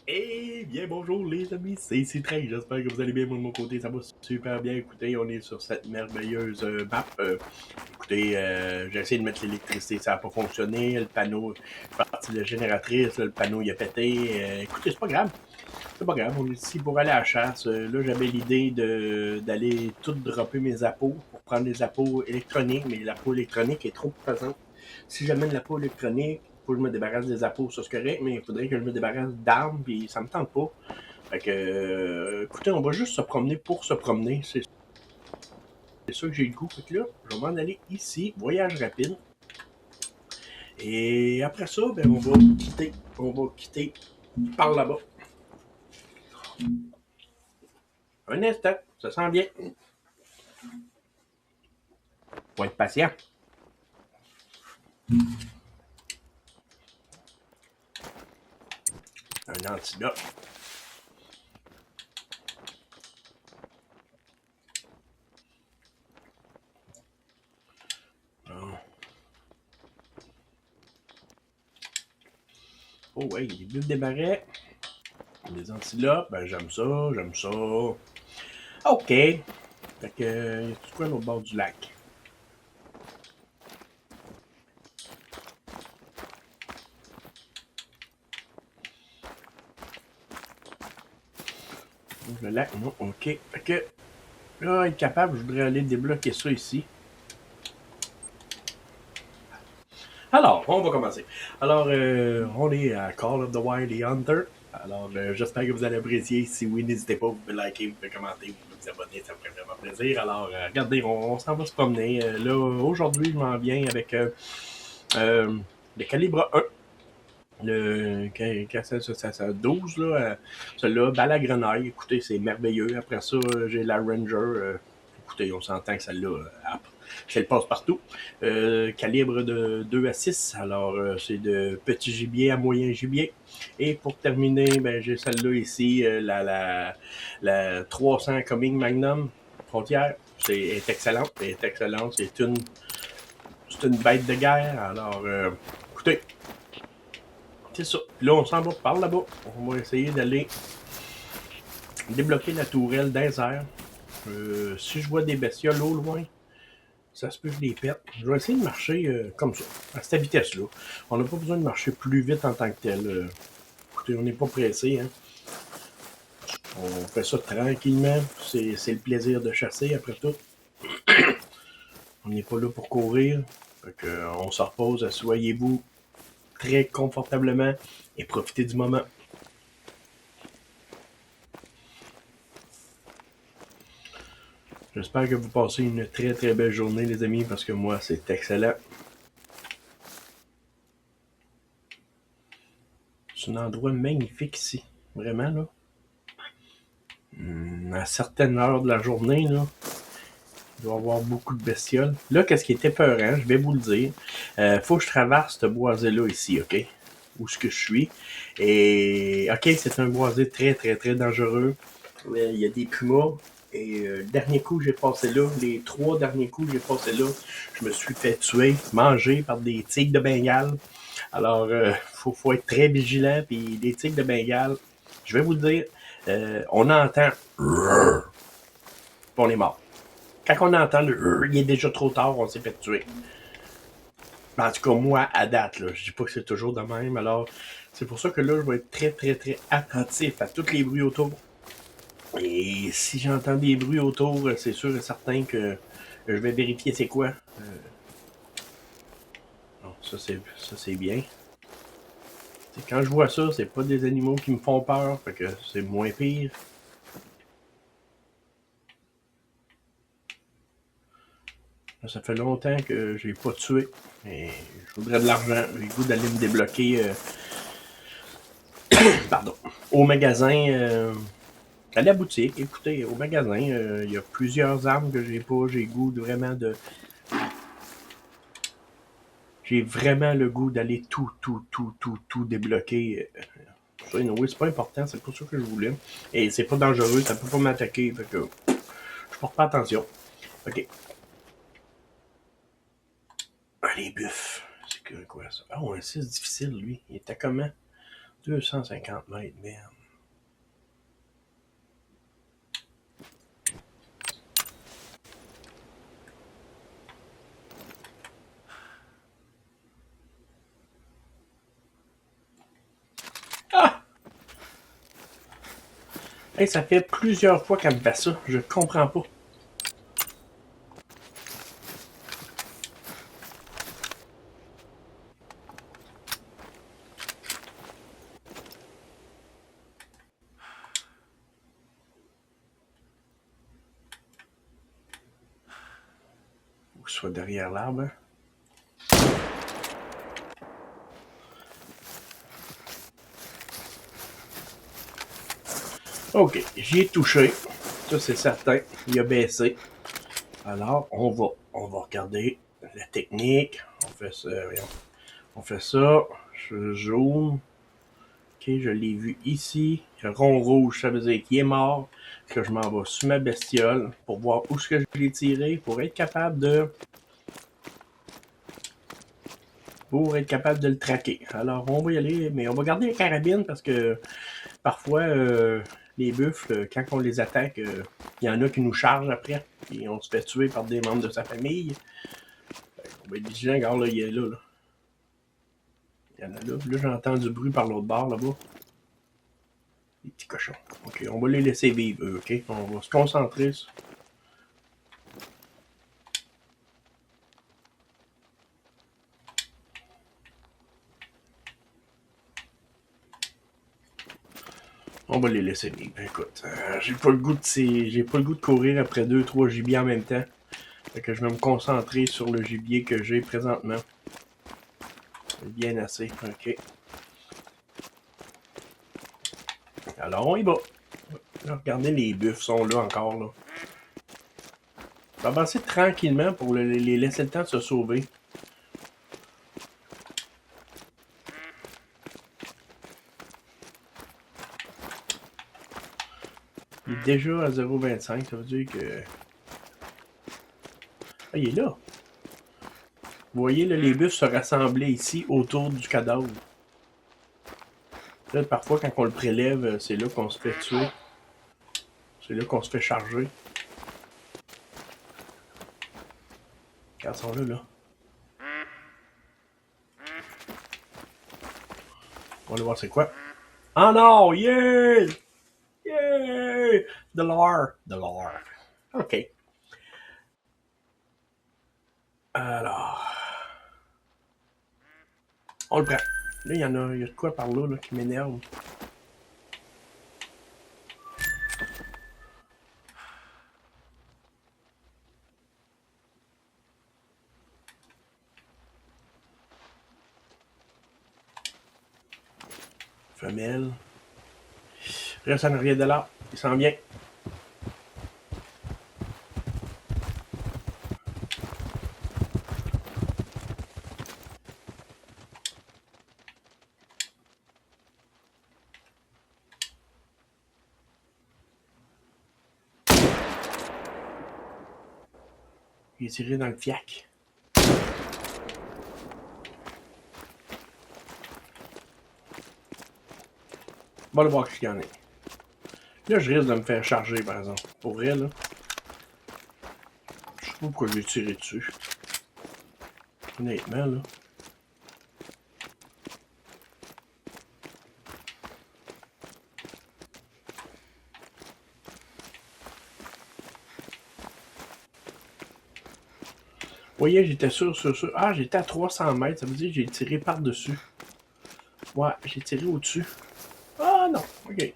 Eh bien, bonjour les amis, c'est C13. J'espère que vous allez bien. Moi, de mon côté, ça va super bien. Écoutez, on est sur cette merveilleuse map. Écoutez, j'ai essayé de mettre l'électricité, ça n'a pas fonctionné. Le panneau, je suis parti de la génératrice, là, le panneau il a pété. Écoutez, c'est pas grave. C'est pas grave, on est ici pour aller à la chasse. Là, j'avais l'idée d'aller tout dropper mes appos pour prendre les appos électroniques, mais l'appôt électronique est trop pesante. Si j'amène l'appôt électronique, faut que je me débarrasse des appos, ça c'est correct, mais il faudrait que je me débarrasse d'armes, puis ça me tente pas. Fait que, écoutez, on va juste se promener pour se promener. C'est ça que j'ai le goût. Fait que là, je vais m'en aller ici, voyage rapide. Et après ça, ben, on va quitter par là-bas. Un instant, ça sent bien. Faut être patient. Un antidote. Oh ouais, des bulles des barrets. Des antilopes, ben j'aime ça, j'aime ça. OK. Fait que, c'est quoi l'autre bord du lac? Le lac, non, OK. Fait que, là, être capable, je voudrais aller débloquer ça ici. Alors, on va commencer. Alors, on est à Call of the Wild et Hunter. Alors, j'espère que vous allez apprécier. Si oui, n'hésitez pas, vous pouvez liker, vous pouvez commenter, vous pouvez vous abonner, ça me ferait vraiment plaisir. Alors, regardez, on s'en va se promener. Là, aujourd'hui, je m'en viens avec le calibre 1. Le 12, là, celui-là, balle à grenaille. Écoutez, c'est merveilleux. Après ça, j'ai la Ranger. Écoutez, on s'entend que celle-là, c'est le passe-partout. Calibre de 2 à 6. Alors, c'est de petit gibier à moyen gibier. Et pour terminer, ben, j'ai celle-là ici, la 300 Coming Magnum Frontière. C'est excellente. C'est une bête de guerre. Alors, écoutez, c'est ça. Puis là, on s'en va par là-bas. On va essayer d'aller débloquer la tourelle dans les airs. Si je vois des bestioles au loin, ça se peut que je les pète. Je vais essayer de marcher comme ça, à cette vitesse-là. On n'a pas besoin de marcher plus vite en tant que tel. Écoutez, on n'est pas pressé. Hein. On fait ça tranquillement. C'est le plaisir de chasser après tout. On n'est pas là pour courir. Fait que, on se repose, asseyez-vous très confortablement et profitez du moment. J'espère que vous passez une très très belle journée, les amis, parce que moi, c'est excellent. C'est un endroit magnifique ici. Vraiment, là. À certaines heures de la journée, là, il doit y avoir beaucoup de bestioles. Là, qu'est-ce qui est épeurant, je vais vous le dire. Faut que je traverse ce boisé-là ici, OK? Où est-ce que je suis. Et, OK, c'est un boisé très, très, très dangereux. Il y a des pumas. Et le dernier coup j'ai passé là, les 3 derniers coups que j'ai passé là, je me suis fait tuer, manger par des tigres de Bengale. Alors, faut être très vigilant. Puis les tigres de Bengale, je vais vous le dire, on entend, puis on est mort. Quand on entend le il est déjà trop tard, on s'est fait tuer. En tout cas, moi, à date, là, je dis pas que c'est toujours de même. Alors, c'est pour ça que là, je vais être très, très, très attentif à tous les bruits autour. Et si j'entends des bruits autour, c'est sûr et certain que je vais vérifier c'est quoi. Non, ça c'est bien. Quand je vois ça, c'est pas des animaux qui me font peur, fait que c'est moins pire. Ça fait longtemps que je l'ai pas tué. Et je voudrais de l'argent. J'ai le goût d'aller me débloquer pardon, au magasin, à la boutique. Écoutez, au magasin, il y a plusieurs armes que j'ai pas. J'ai goût vraiment de. J'ai vraiment le goût d'aller tout débloquer. Ça, oui, c'est pas important, c'est pas ça que je voulais. Et c'est pas dangereux, ça peut pas m'attaquer. Fait que je porte pas attention. Ok. Ah, les buffs. C'est que quoi ça? Ah, oh, un 6 difficile, lui. Il était comment? 250 mètres, merde. Hey, ça fait plusieurs fois qu'elle me fait ça. Je comprends pas. Faut que ce soit derrière l'arbre. Hein. Ok, j'y ai touché. Ça, c'est certain. Il a baissé. Alors, on va regarder la technique. On fait ça. On fait ça. Je zoome. Ok, je l'ai vu ici. Le rond rouge, ça veut dire qu'il est mort. Que je m'en vais sur ma bestiole pour voir où est-ce que je l'ai tiré pour être capable de le traquer. Alors, on va y aller, mais on va garder la carabine parce que parfois, les buffles, quand on les attaque, il y en a qui nous chargent après. Et on se fait tuer par des membres de sa famille. On va être vigilant. Regarde, là, il est là. Il y en a là. Là, j'entends du bruit par l'autre bord, là-bas. Les petits cochons. Ok, on va les laisser vivre, eux, ok? On va se concentrer sur... On va les laisser vivre. Écoute, j'ai pas le goût de courir après 2-3 gibiers en même temps. Fait que je vais me concentrer sur le gibier que j'ai présentement. C'est bien assez, ok. Alors on y va. Là, regardez, les buffles sont là encore. Là. Je vais avancer tranquillement pour les laisser le temps de se sauver. Il est déjà à 0,25, ça veut dire que... Ah, il est là. Vous voyez, là, les buffles se rassemblaient ici autour du cadavre. Là, parfois, quand on le prélève, c'est là qu'on se fait tuer. C'est là qu'on se fait charger. Quand ils sont là, là. On va aller voir c'est quoi. Oh non! Yeah! Yeah! De l'or. De l'or. OK. Alors... On le prend. Là, il y a de quoi par là, qui m'énerve. Femelle. Reste en arrière de là. Il s'en vient. Il est tiré dans le fiac. On va le voir qu'il y en a. Là, je risque de me faire charger, par exemple. Pour vrai, là. Je sais pas pourquoi j'ai tiré dessus. Honnêtement, là. Vous voyez, j'étais sûr. Ah, j'étais à 300 mètres. Ça veut dire que j'ai tiré par-dessus. Ouais, j'ai tiré au-dessus. Ah non, ok.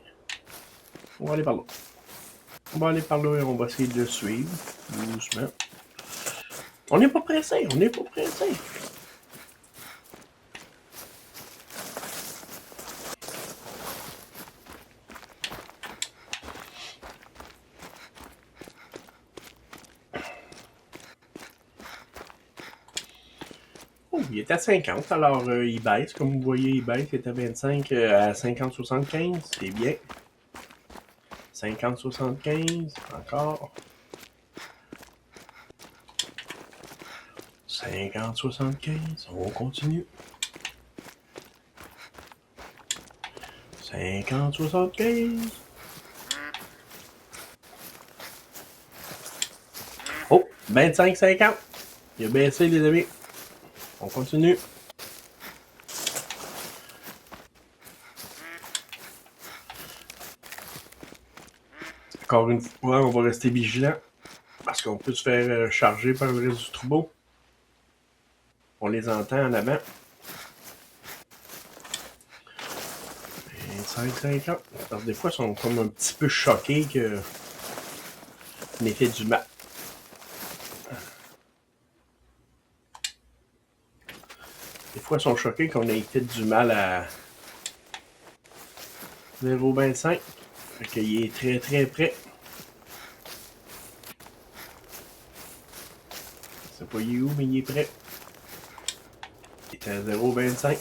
On va aller par là. On va aller par là et on va essayer de le suivre. Doucement. On n'est pas pressé, on n'est pas pressé. Oh, il est à 50, alors il baisse. Comme vous voyez, il baisse. Il est à 25 à 50-75. C'est bien. 50-75, encore. 50-75, on continue. 50-75. Oh, 25-50. Il a baissé, les amis. On continue. Encore une fois, on va rester vigilant. Parce qu'on peut se faire charger par le reste du troupeau. On les entend en avant. 25, 50. Alors, des fois, ils sont comme un petit peu choqués qu'on ait fait du mal. Des fois, ils sont choqués qu'on ait fait du mal à 0,25. Fait qu'il est très très près. Je sais pas il est où, mais il est prêt. Il est à 0,25.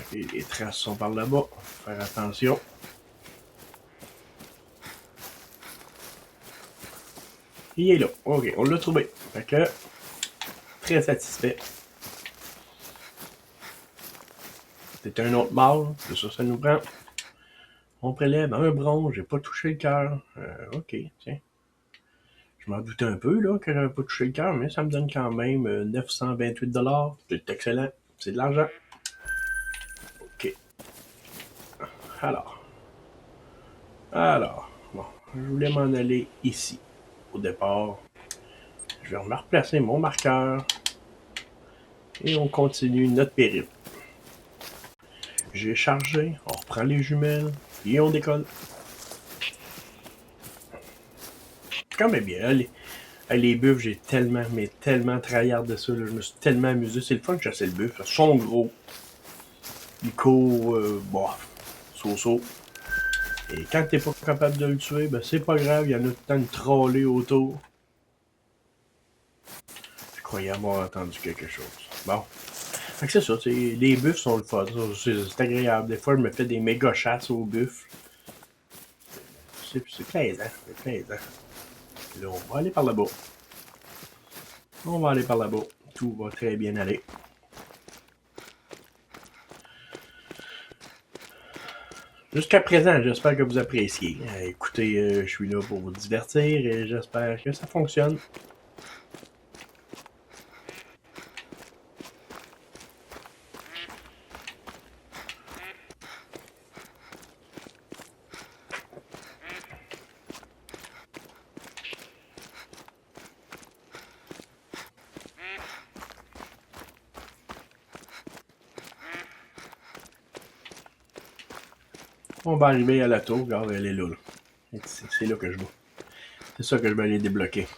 Okay, les traces sont par là-bas. Faire attention. Il est là. Ok, on l'a trouvé. Fait que, très satisfait. C'est un autre mâle. C'est ça, ça nous prend. On prélève un bronze. J'ai pas touché le cœur. Ok, tiens. Je m'en doutais un peu là, que j'avais pas touché le cœur, mais ça me donne quand même 928$. C'est excellent. C'est de l'argent. Ok. Alors, bon, je voulais m'en aller ici. Au départ, je vais me replacer mon marqueur. Et on continue notre périple. J'ai chargé, on reprend les jumelles, et on décolle. Quand même bien, les buffles, j'ai tellement, mais tellement tryhard de ça, là, je me suis tellement amusé. C'est le fun que j'essaie le buffle. Ils sont gros. Ils courent, so-so. Et quand t'es pas capable de le tuer, ben c'est pas grave, il y en a tout le temps de troller autour. Je croyais avoir entendu quelque chose. Bon. Fait que c'est ça, les buffles sont le fun, c'est agréable. Des fois, je me fais des méga chasses aux buffles. C'est plaisant, c'est plaisant. Là, on va aller par là-bas. On va aller par là-bas. Tout va très bien aller. Jusqu'à présent, j'espère que vous appréciez. Écoutez, je suis là pour vous divertir et j'espère que ça fonctionne. On va arriver à la tour. Regarde, elle est là. C'est là que je vais. C'est ça que je vais aller débloquer.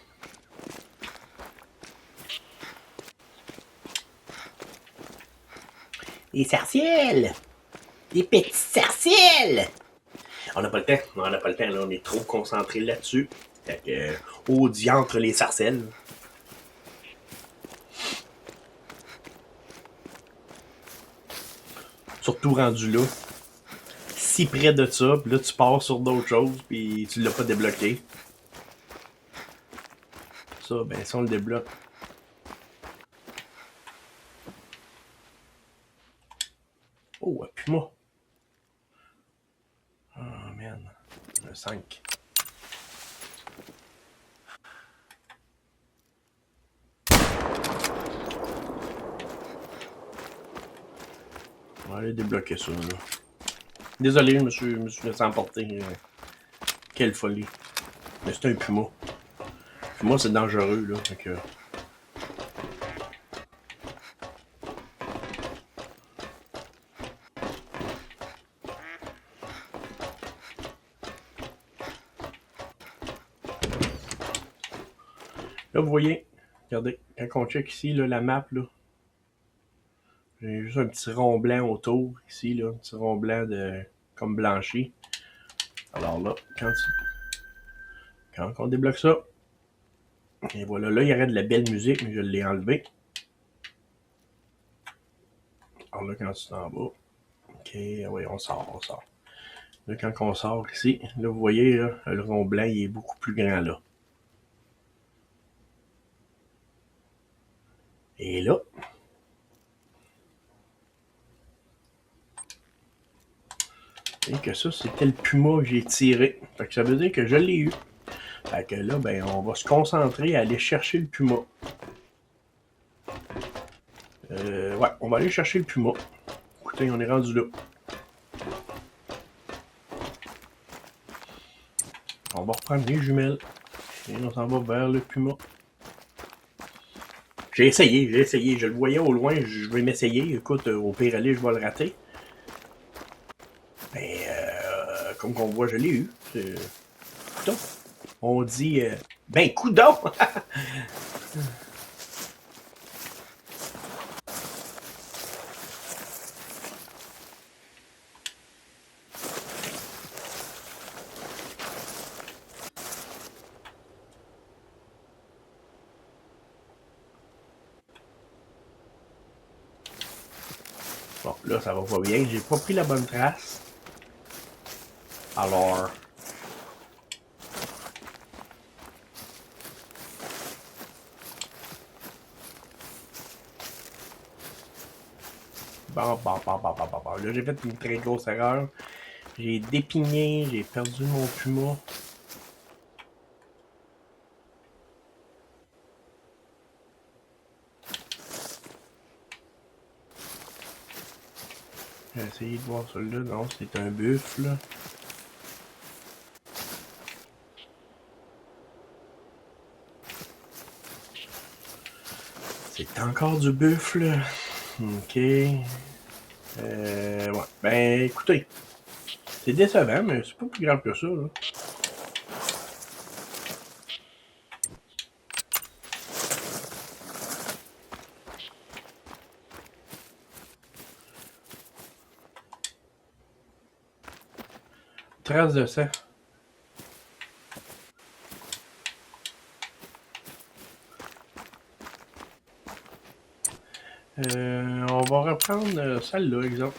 Les sarcelles! Les petits sarcelles! On n'a pas le temps. On n'a pas le temps. Là, on est trop concentré là-dessus. Fait que, au diantre les sarcelles. Surtout rendu là. Si près de ça, puis là tu pars sur d'autres choses, puis tu l'as pas débloqué. Ça, ben si on le débloque. Oh, appuie-moi. Oh man. Le 5. On va aller débloquer ça, là. Désolé, je me suis laissé emporter. Quelle folie. Mais c'est un puma. Puma, c'est dangereux, là. Fait que... Là, vous voyez, regardez, quand on check ici, là, la map, là, j'ai juste un petit rond blanc autour, ici, là, un petit rond blanc de comme blanchi. Alors là, quand on débloque ça, et voilà, là, il y aurait de la belle musique, mais je l'ai enlevé. Alors là, quand tu t'en vas, ok, oui, on sort. Là, quand on sort ici, là, vous voyez, là, le rond blanc, il est beaucoup plus grand, là. Et là, et que ça, c'était le puma que j'ai tiré. Fait que ça veut dire que je l'ai eu. Fait que là, ben, on va se concentrer à aller chercher le puma. Ouais, on va aller chercher le puma. Écoutez, on est rendu là. On va reprendre les jumelles. Et on s'en va vers le puma. J'ai essayé. Je le voyais au loin, je vais m'essayer. Écoute, au pire aller, je vais le rater. Mais comme qu'on voit, je l'ai eu. Coudon. On dit ben coudon! Bon, là, ça va pas bien. J'ai pas pris la bonne trace. Alors. Bon. Là, j'ai fait une très grosse erreur. J'ai dépigné, j'ai perdu mon puma. J'ai essayé de voir celui-là. Non, c'est un buffle. C'est encore du buffle. Ok. Ouais. Ben, écoutez. C'est décevant, mais c'est pas plus grave que ça, là. Trace de sang. On va reprendre celle-là, exemple.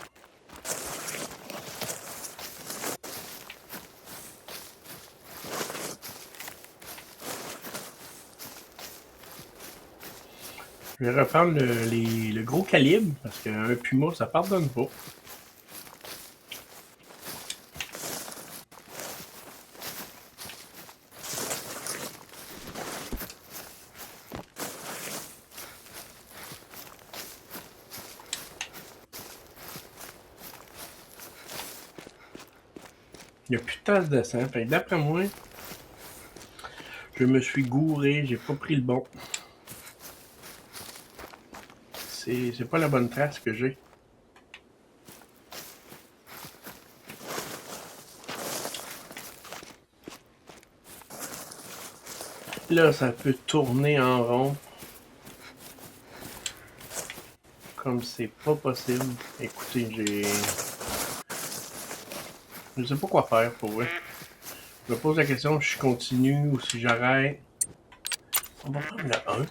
Je vais reprendre le gros calibre, parce qu'un puma, ça pardonne pas. Il n'y a plus de tasse de sang. Fait que d'après moi, je me suis gouré, j'ai pas pris le bon. C'est pas la bonne trace que j'ai. Là, ça peut tourner en rond. Comme c'est pas possible. Écoutez, je sais pas quoi faire pour vrai. Je me pose la question si je continue ou si j'arrête. On va prendre le 1.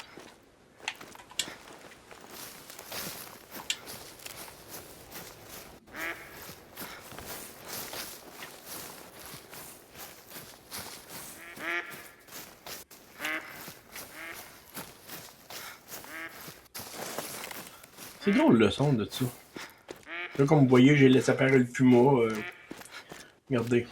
C'est drôle le son de ça. Là, comme vous voyez, j'ai laissé faire le puma. Regardez.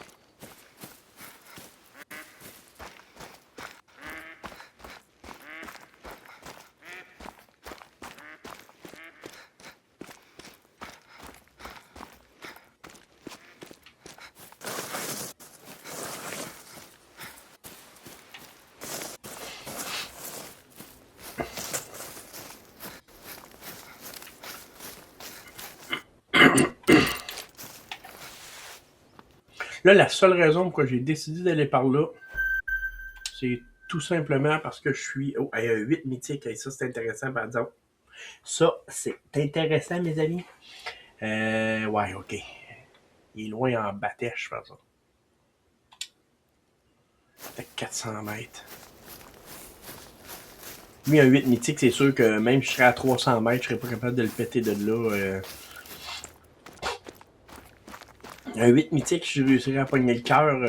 Là, la seule raison pourquoi j'ai décidé d'aller par là, c'est tout simplement parce que je suis... Oh, 8 mythiques. Ça, c'est intéressant, par exemple. Ça, c'est intéressant, mes amis. Ouais, OK. Il est loin en batèche, par exemple. Fait 400 mètres. Lui, un 8 mythique, c'est sûr que même si je serais à 300 mètres, je serais pas capable de le péter de là. Un 8 mythique, je réussirais à pogner le cœur.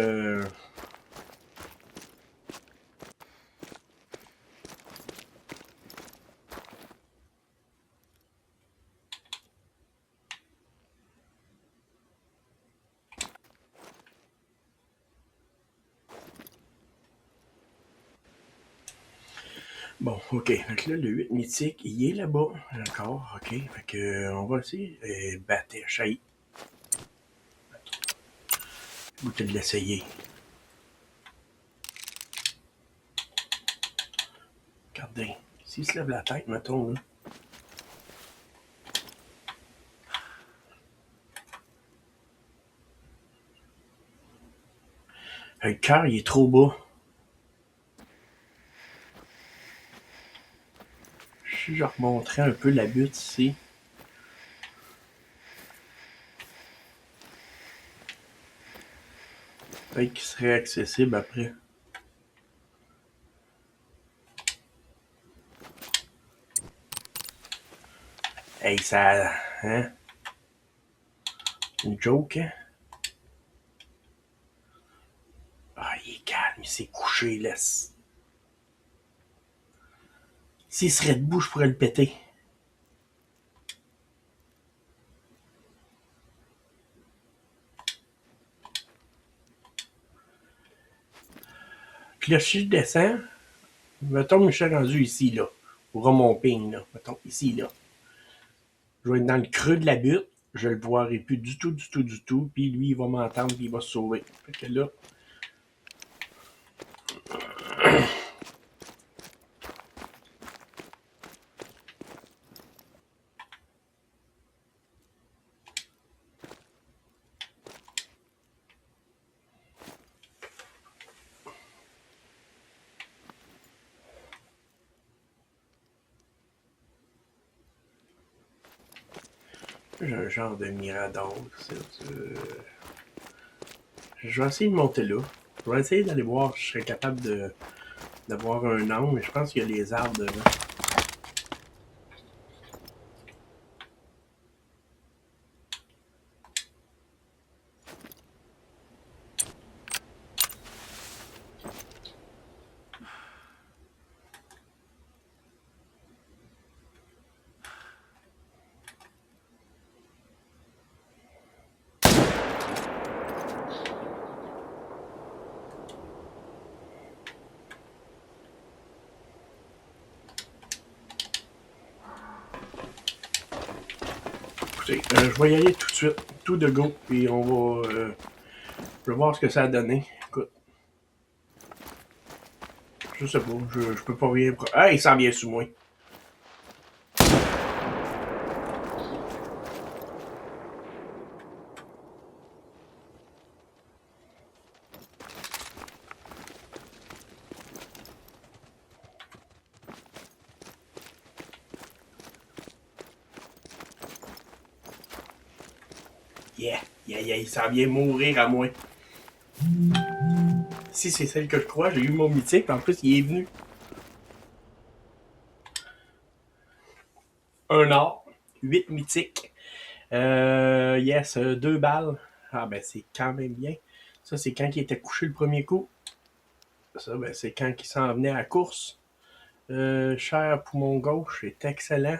Bon, OK. Donc là, le 8 mythique, il est là-bas. D'accord, OK. Fait que, on va essayer. Batèche, aïe. Goûter de l'essayer. Regardez. S'il se lève la tête, mettons, là. Le cœur, il est trop bas. Si je remonterais un peu la butte ici. Peut-être qu'il serait accessible après. Hey, ça... Hein? Une joke, hein? Ah, il est calme, il s'est couché, laisse. S'il serait debout, je pourrais le péter. Puis là, si je descends, mettons que je suis rendu ici, là. Au mon ping, là. Mettons, ici, là. Je vais être dans le creux de la butte. Je le verrai plus du tout, du tout, du tout. Puis lui, il va m'entendre, puis il va se sauver. Fait que là... J'ai un genre de mirador. Je vais essayer de monter là. Je vais essayer d'aller voir si je serais capable d'avoir un angle, mais je pense qu'il y a les arbres devant. Écoutez, je vais y aller tout de suite, tout de go, puis on va... je vais voir ce que ça a donné. Écoute. Je sais pas, je peux pas rien... Ah, il s'en vient sous moi. Yeah, yeah, yeah, il s'en vient mourir à moi. Si c'est celle que je crois, j'ai eu mon mythique, en plus il est venu. Un or, 8 mythiques. Yes, 2 balles. Ah ben c'est quand même bien. Ça c'est quand il était couché le premier coup. Ça ben c'est quand il s'en venait à la course. Cher poumon gauche, c'est excellent.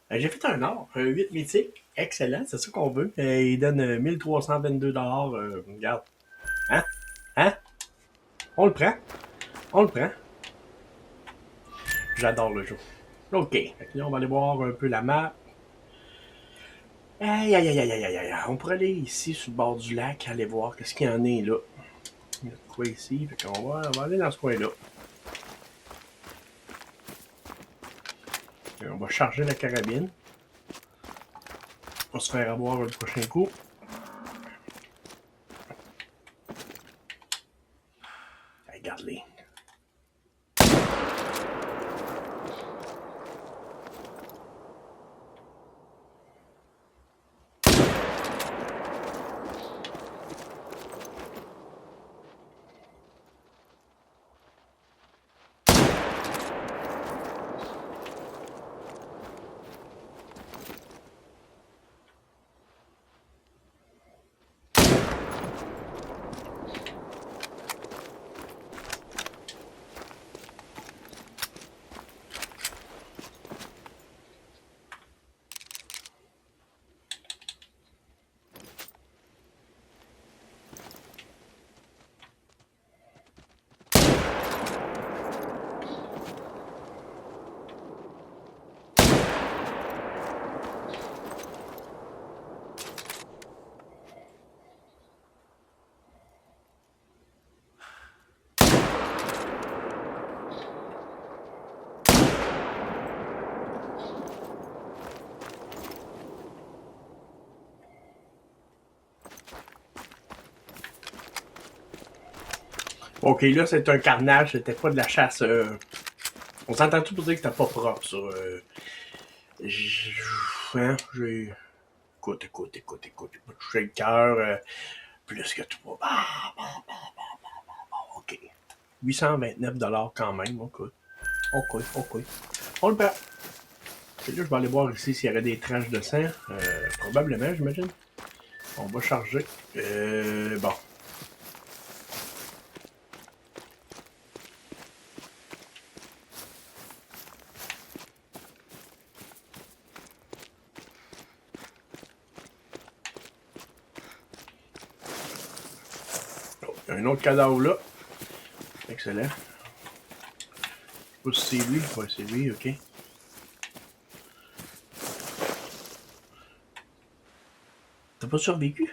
J'ai fait un or, un 8 mythique. Excellent, c'est ça qu'on veut. Il donne 1322 $. Regarde. Hein? Hein? On le prend. On le prend. J'adore le jeu. OK. Là, on va aller voir un peu la map. Aïe, aïe, aïe, aïe, aïe, aïe, aïe. On pourrait aller ici, sur le bord du lac, aller voir qu'est-ce qu'il y en a là. Il y a de quoi ici. Fait qu'on on va aller dans ce coin-là. On va charger la carabine. On va se faire avoir le prochain coup. Regarde-les. Ok, là, c'est un carnage, c'était pas de la chasse. On s'entend tout pour dire que c'était pas propre, ça. J'ai. Écoute. J'ai pas touché le cœur plus que toi. Ok. 829$ quand même, ok. On le prend. Et là, je vais aller voir ici s'il y aurait des tranches de sang. Probablement, j'imagine. On va charger. Bon. Oh, il y a un autre cadavre là. Excellent. Je sais pas si c'est lui. Ouais, c'est lui, ok. T'as pas survécu?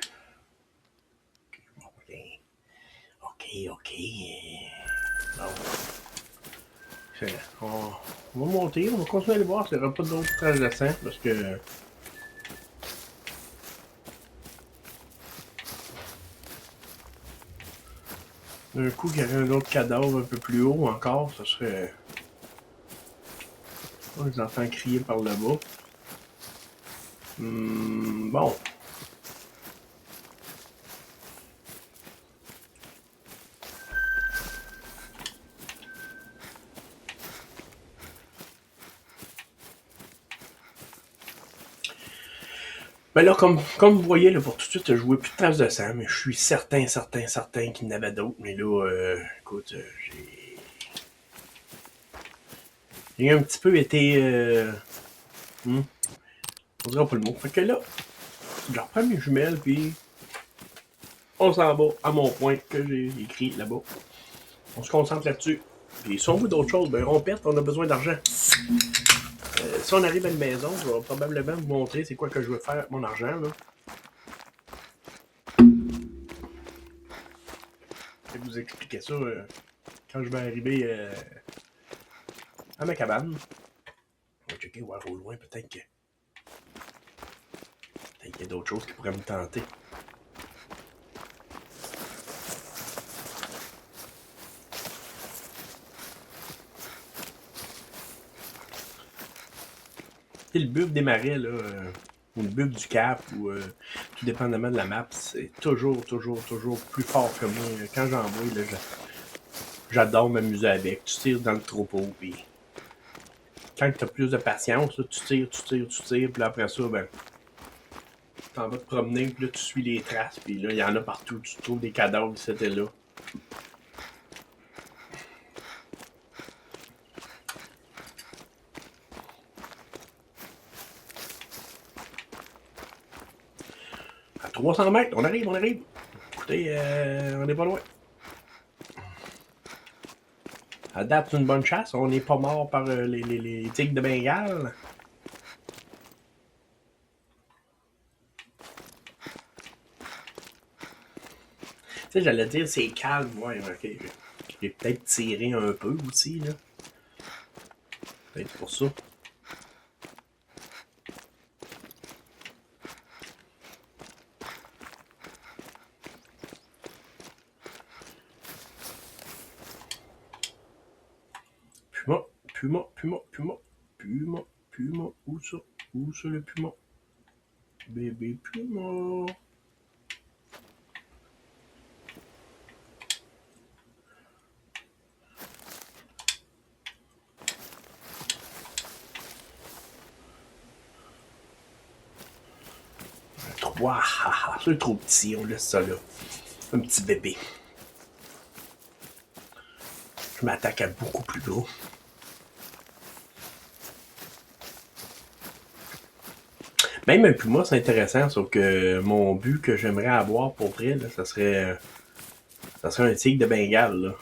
Ok. Bon. Excellent. On va monter, on va continuer à aller voir s'il n'y aura pas d'autres traces de sang parce que. D'un coup, il y aurait un autre cadavre un peu plus haut encore, ça serait. On les entend crier par là-bas. Bon. Ben là, comme vous voyez, là, pour tout de suite, je vois plus de traces de sang, mais je suis certain qu'il y en avait d'autres. Mais là, écoute, j'ai un petit peu été. On dirait pas le mot. Fait que là, je reprends mes jumelles, puis on s'en va à mon point que j'ai écrit là-bas. On se concentre là-dessus. Puis si on veut d'autres choses, ben on pète, on a besoin d'argent. Si on arrive à une maison, je vais probablement vous montrer c'est quoi que je veux faire avec mon argent. Là. Je vais vous expliquer ça quand je vais arriver à ma cabane. On va checker, voir au loin, peut-être qu'il y a d'autres choses qui pourraient me tenter. Et le buff des marais, là, ou le buff du cap, ou tout dépendamment de la map, c'est toujours plus fort que moi. Quand j'en vois, là, j'adore m'amuser avec. Tu tires dans le troupeau, puis quand tu as plus de patience, là, tu tires, puis après ça, ben, t'en vas te promener, puis là, tu suis les traces, puis là, il y en a partout. Tu trouves des cadavres, c'était là. À 300 mètres, on arrive. Écoutez, on n'est pas loin. À date, c'est une bonne chasse. On n'est pas mort par les tigres de Bengale. Tu sais, j'allais dire c'est calme, ouais, ok. J'ai peut-être tiré un peu aussi, là. Peut-être pour ça. Puma. Où ça? Où ça le puma? Bébé puma. Trois, c'est trop petit, on laisse ça là. Un petit bébé. Je m'attaque à beaucoup plus gros. Même un puma, c'est intéressant, sauf que mon but que j'aimerais avoir pour vrai, là, ça serait un tigre de Bengale. Là.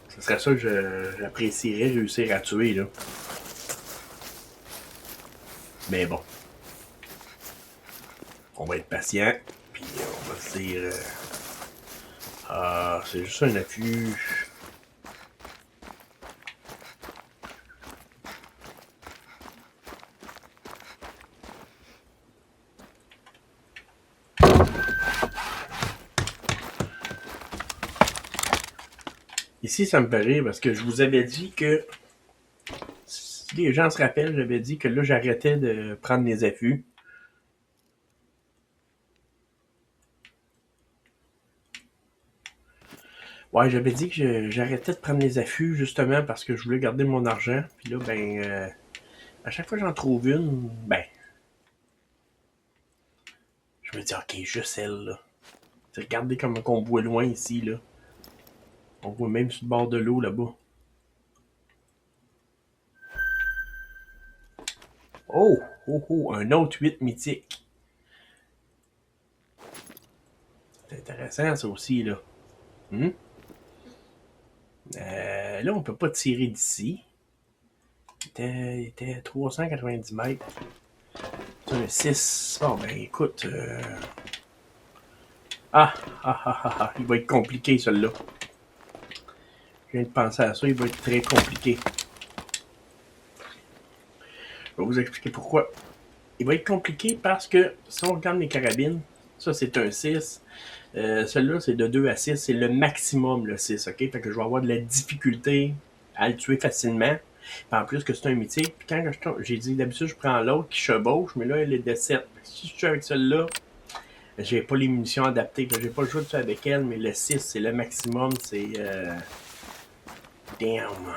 Ce serait ça que j'apprécierais réussir à tuer. Là. Mais bon, on va être patient, puis on va se dire... c'est juste un affût. Ici, ça me fait rire parce que je vous avais dit que, si les gens se rappellent, j'avais dit que là, j'arrêtais de prendre les affûts. Ouais, j'avais dit que j'arrêtais de prendre les affûts justement parce que je voulais garder mon argent. Puis là, à chaque fois que j'en trouve une, je me dis, ok, juste celle là. Regardez comment on voit loin ici, là. On voit même sur le bord de l'eau là-bas. Oh, oh, oh, un autre 8 mythique. C'est intéressant ça aussi, là. Hmm? Là, on peut pas tirer d'ici. Il était à 390 mètres. C'est un 6. Bon, ben écoute. Il va être compliqué celui-là. Je viens de penser à ça, il va être très compliqué. Je vais vous expliquer pourquoi. Il va être compliqué parce que si on regarde mes carabines, ça c'est un 6. Celui-là c'est de 2 à 6. C'est le maximum le 6, ok? Fait que je vais avoir de la difficulté à le tuer facilement. Puis en plus que c'est un mythique. Puis quand j'ai dit d'habitude je prends l'autre qui chevauche, mais là elle est de 7. Si je tue avec celle-là, j'ai pas les munitions adaptées. J'ai pas le choix de tuer avec elle, mais le 6 c'est le maximum. C'est. Damn.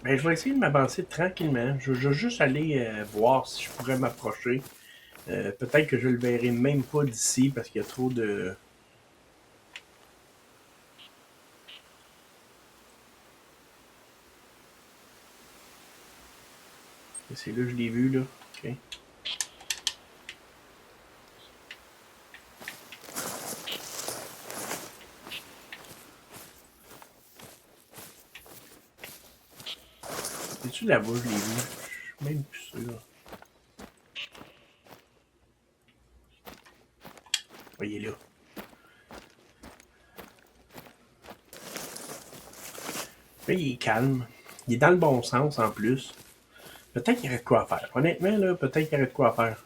Ben, je vais essayer de m'avancer tranquillement. Je vais juste aller voir si je pourrais m'approcher. Peut-être que je le verrai même pas d'ici parce qu'il y a trop de. C'est là que je l'ai vu, là. Ok. C'est-tu là-bas, je l'ai vu? Je suis même plus sûr. Voyez là. Là, il est calme. Il est dans le bon sens en plus. Peut-être qu'il y aurait de quoi faire. Honnêtement, là, peut-être qu'il y aurait de quoi faire.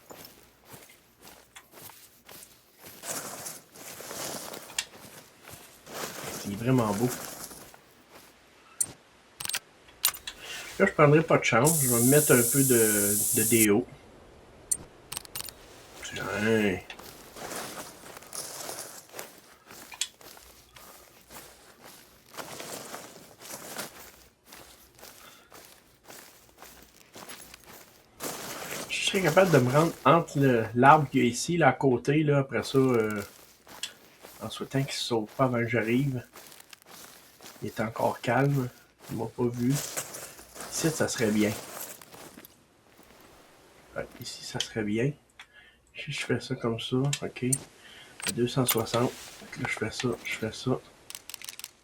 Il est vraiment beau. Là, je prendrai pas de chance. Je vais me mettre un peu de déo. Tiens. Je serais capable de me rendre entre l'arbre qu'il y a ici, là, à côté, là, après ça, en souhaitant qu'il ne se sauve pas avant que j'arrive. Il est encore calme. Il m'a pas vu. Ici, ça serait bien. Ouais, ici, ça serait bien. Si je fais ça comme ça, ok. À 260. Là, je fais ça, je fais ça.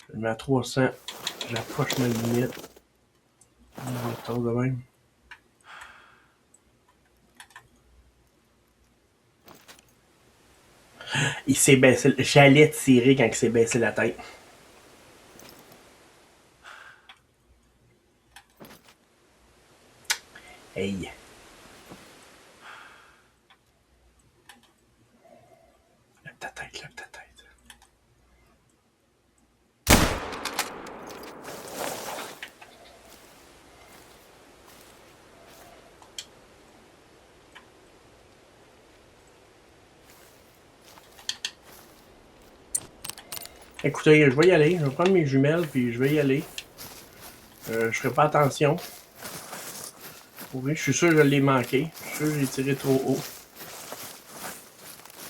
Je le mets à 300. J'approche ma limite. On va de même. Il s'est baissé. J'allais tirer quand il s'est baissé la tête. Hey. Lève ta tête, lève ta tête. Écoutez, je vais y aller. Je vais prendre mes jumelles puis je vais y aller. Je ferai pas attention. Oui, je suis sûr que je l'ai manqué. Je suis sûr que j'ai tiré trop haut.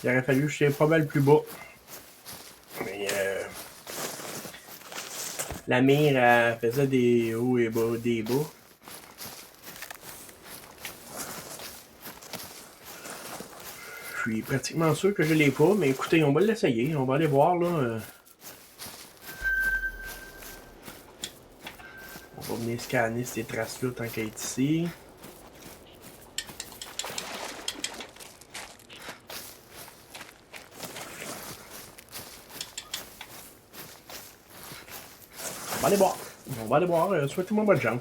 Il aurait fallu que je tire pas mal plus bas. Mais la mire, elle faisait des hauts et bas, des bas. Je suis pratiquement sûr que je l'ai pas, mais écoutez, on va l'essayer. On va aller voir là. On va venir scanner ces traces-là tant qu'elle est ici. On va aller voir. On va aller voir. Souhaitez-moi bonne chance.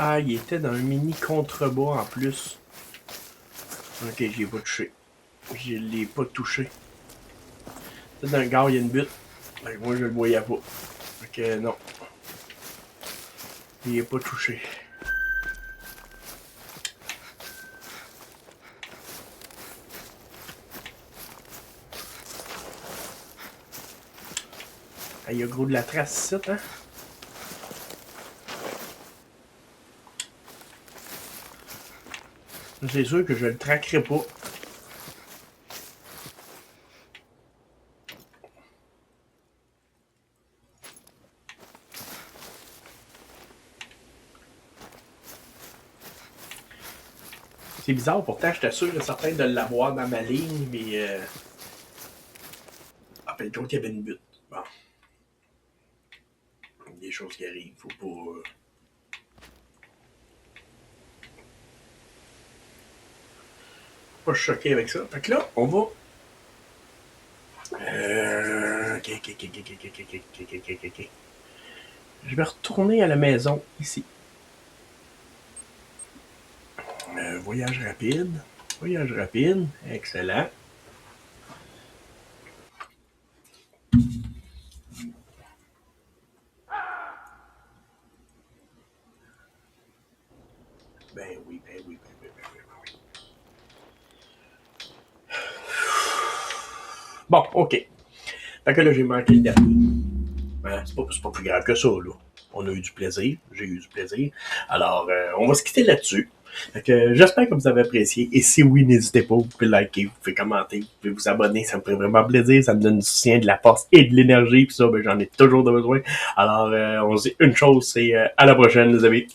Ah, il était dans un mini contrebas en plus. Ok, j'y ai pas touché. Je l'ai pas touché. C'est dans le gars, il y a une butte. Fait que moi, je le voyais pas. Fait que non. Il est pas touché. Ah, il y a gros de la trace ici, hein? C'est sûr que je le traquerai pas. C'est bizarre, pourtant, j'étais sûr et certain de l'avoir dans ma ligne, mais. Ah, ben, donc, il y avait une butte. Bon. Des choses qui arrivent, faut pas se choquer avec ça. Fait que là, on va. Ok. Je vais retourner à la maison, ici. Voyage rapide. Voyage rapide. Excellent. Ben oui, ben oui, ben oui, ben oui, ben oui. Bon, ok. Fait que là, j'ai manqué le dernier. Hein, c'est pas plus grave que ça, là. On a eu du plaisir. J'ai eu du plaisir. Alors, on va se quitter là-dessus. Fait que, j'espère que vous avez apprécié. Et si oui, n'hésitez pas. Vous pouvez liker, vous pouvez commenter, vous pouvez vous abonner. Ça me ferait vraiment plaisir. Ça me donne du soutien, de la force et de l'énergie. Puis ça, ben, j'en ai toujours besoin. Alors, on se dit une chose, c'est à la prochaine, les amis.